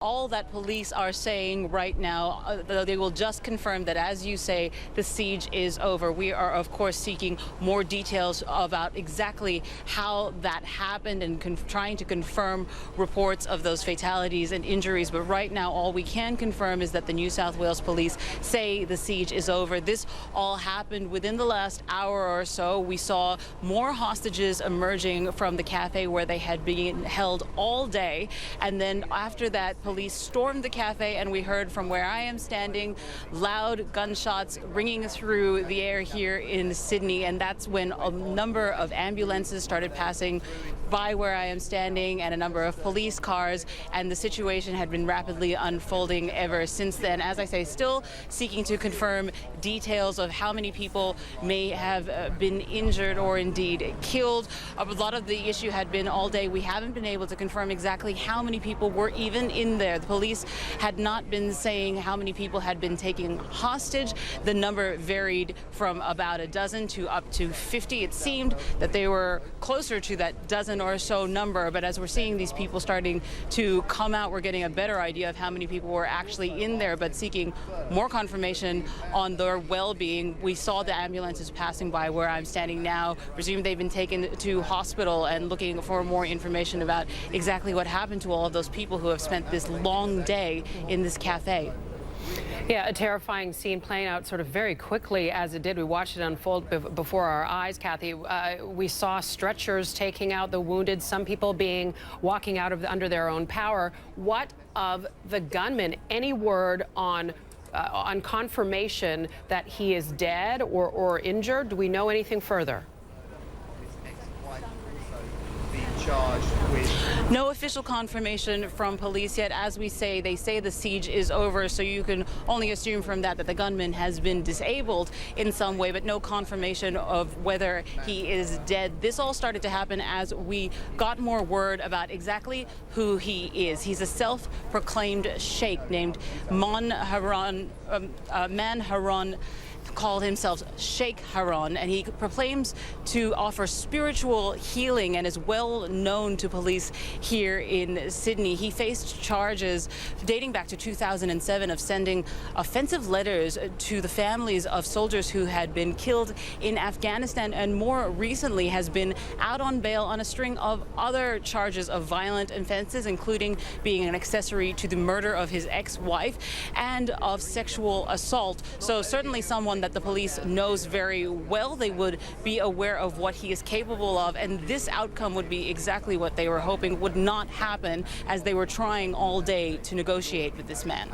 All that police are saying right now, they will just confirm that, as you say, the siege is over. We are, of course, seeking more details about exactly how that happened and trying to confirm reports of those fatalities and injuries. But right now, all we can confirm is that the New South Wales police say the siege is over. This all happened within the last hour or so. We saw more hostages emerging from the cafe where they had been held all day. And then after that, police stormed the cafe, and we heard from where I am standing loud gunshots ringing through the air here in Sydney. And that's when a number of ambulances started passing by where I am standing and a number of police cars, and the situation had been rapidly unfolding ever since then. As I say, still seeking to confirm details of how many people may have been injured or indeed killed. A lot of the issue had been all day we haven't been able to confirm exactly how many people were even in there. The police had not been saying how many people had been taken hostage. The number varied from about a dozen to up to 50. It seemed that they were closer to that dozen or so number, but as we're seeing these people starting to come out, we're getting a better idea of how many people were actually in there. But seeking more confirmation on their well-being, we saw the ambulances passing by where I'm standing now. Presume they've been taken to hospital, and looking for more information about exactly what happened to all of those people who have spent this long day in this cafe. Yeah, a terrifying scene playing out sort of very quickly as it did. We watched it unfold before our eyes, Kathy. We saw stretchers taking out the wounded, some people walking out of under their own power. What of the gunman? Any word on confirmation that he is dead or injured? Do we know anything further? No official confirmation from police yet. As we say, they say the siege is over, so you can only assume from that the gunman has been disabled in some way, but no confirmation of whether he is dead. This all started to happen as we got more word about exactly who he is. He's a self-proclaimed sheikh named Man Haron, called himself Sheikh Haron, and he proclaims to offer spiritual healing and is well known to police here in Sydney. He faced charges dating back to 2007 of sending offensive letters to the families of soldiers who had been killed in Afghanistan, and more recently has been out on bail on a string of other charges of violent offenses, including being an accessory to the murder of his ex-wife and of sexual assault. So certainly someone that the police knows very well. They would be aware of what he is capable of, and this outcome would be exactly what they were hoping would not happen, as they were trying all day to negotiate with this man.